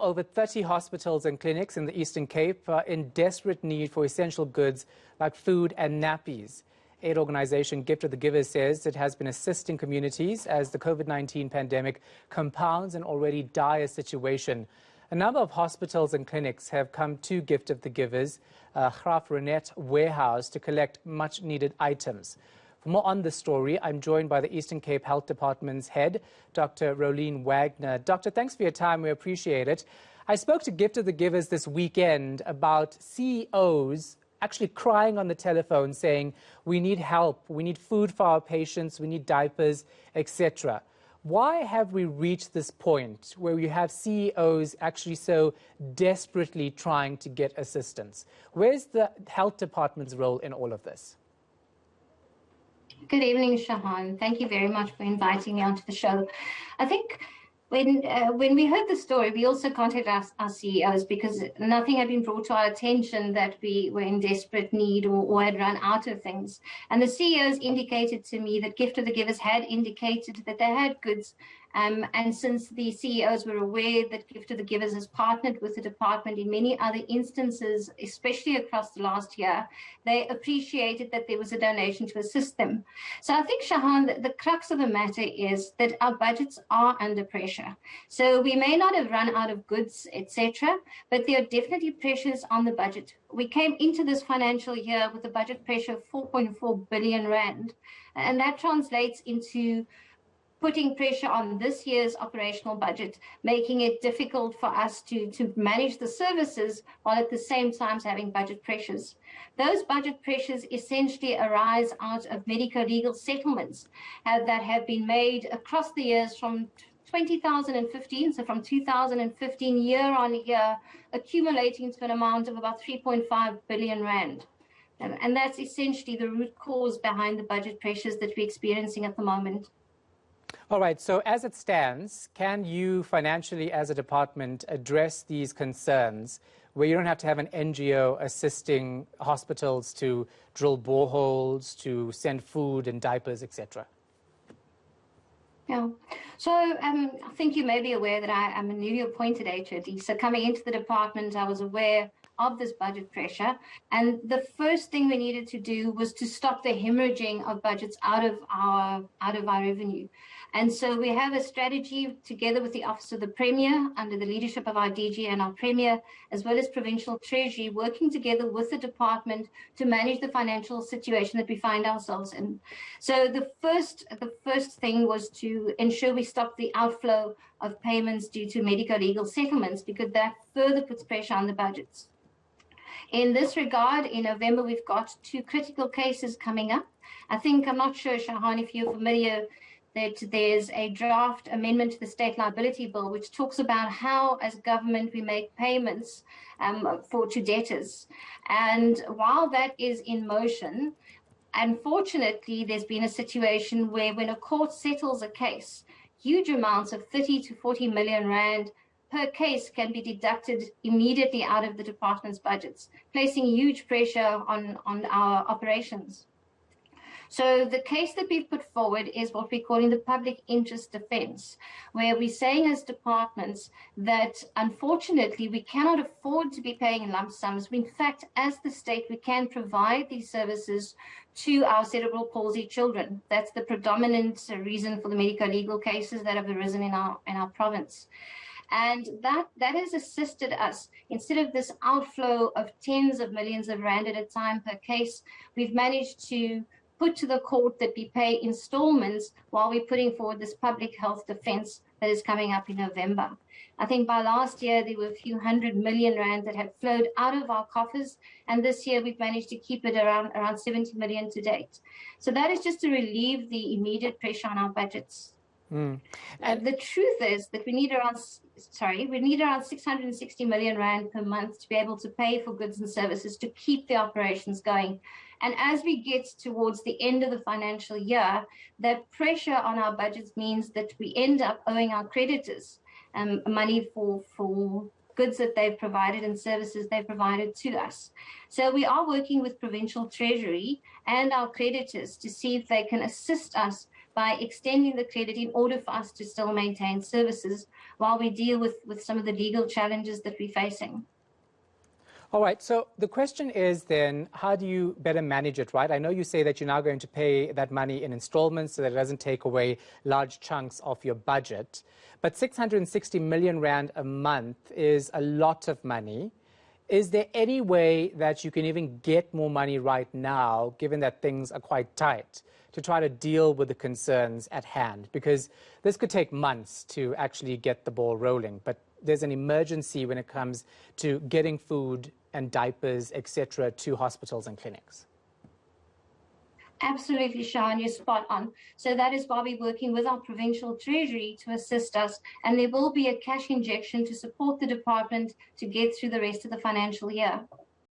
over 30 hospitals and clinics in the Eastern Cape are in desperate need for essential goods like food and nappies. Aid organization Gift of the Givers says it has been assisting communities as the COVID-19 pandemic compounds an already dire situation. A number of hospitals and clinics have come to Gift of the Givers, Graf Renette warehouse, to collect much-needed items. For more on this story, I'm joined by the Eastern Cape Health Department's head, Dr Rolene Wagner. Doctor, thanks for your time. We appreciate it. I spoke to Gift of the Givers this weekend about CEOs actually crying on the telephone saying, we need help, we need food for our patients, we need diapers, etc. Why have we reached this point where you have CEOs actually so desperately trying to get assistance? Where's the health department's role in all of this? Good evening, Shahan. Thank you very much for inviting me onto the show. I think when we heard the story, we also contacted our CEOs because nothing had been brought to our attention that we were in desperate need or had run out of things. And the CEOs indicated to me that Gift of the Givers had indicated that they had goods. And since the CEOs were aware that Gift of the Givers has partnered with the department in many other instances, especially across the last year, they appreciated that there was a donation to assist them. So I think, Shahan, the crux of the matter is that our budgets are under pressure. So we may not have run out of goods, etc., but there are definitely pressures on the budget. We came into this financial year with a budget pressure of 4.4 billion rand, and that translates into putting pressure on this year's operational budget, making it difficult for us to manage the services while at the same time having budget pressures. Those budget pressures essentially arise out of medico-legal settlements that have been made across the years from 2015, so from 2015 year on year, accumulating to an amount of about 3.5 billion rand. And that's essentially the root cause behind the budget pressures that we're experiencing at the moment. All right, so as it stands, can you financially as a department address these concerns where you don't have to have an NGO assisting hospitals to drill boreholes, to send food and diapers, etc.? Yeah, so I think you may be aware that I am a newly appointed HOD. So coming into the department, I was aware of this budget pressure. And the first thing we needed to do was to stop the hemorrhaging of budgets out of our revenue. And so we have a strategy together with the Office of the Premier under the leadership of our DG and our Premier, as well as Provincial Treasury, working together with the department to manage the financial situation that we find ourselves in. So the first thing was to ensure we stop the outflow of payments due to medico-legal settlements, because that further puts pressure on the budgets. In this regard, in November, we've got 2 critical cases coming up. I'm not sure, Shahan, if you're familiar that there's a draft amendment to the State Liability Bill, which talks about how, as government, we make payments to debtors. And while that is in motion, unfortunately, there's been a situation where when a court settles a case, huge amounts of 30 to 40 million rand per case can be deducted immediately out of the department's budgets, placing huge pressure on our operations. So the case that we've put forward is what we're calling the public interest defense, where we're saying as departments that unfortunately we cannot afford to be paying lump sums. In fact, as the state, we can provide these services to our cerebral palsy children. That's the predominant reason for the medico-legal cases that have arisen in our province. And that has assisted us. Instead of this outflow of tens of millions of rand at a time per case, we've managed to put to the court that we pay installments while we're putting forward this public health defense that is coming up in November. I think by last year, there were a few 100 million rand that had flowed out of our coffers. And this year, we've managed to keep it around 70 million to date. So that is just to relieve the immediate pressure on our budgets. And the truth is that we need around 660 million rand per month to be able to pay for goods and services to keep the operations going. And as we get towards the end of the financial year, that pressure on our budgets means that we end up owing our creditors money for goods that they've provided and services they've provided to us. So we are working with Provincial Treasury and our creditors to see if they can assist us by extending the credit in order for us to still maintain services while we deal with some of the legal challenges that we're facing. All right, so the question is then, how do you better manage it, right? I know you say that you're now going to pay that money in installments so that it doesn't take away large chunks of your budget. But 660 million rand a month is a lot of money. Is there any way that you can even get more money right now, given that things are quite tight, to try to deal with the concerns at hand? Because this could take months to actually get the ball rolling, but there's an emergency when it comes to getting food and diapers, etc., to hospitals and clinics. Absolutely, Sean, you're spot on. So that is why we're working with our provincial treasury to assist us, and there will be a cash injection to support the department to get through the rest of the financial year.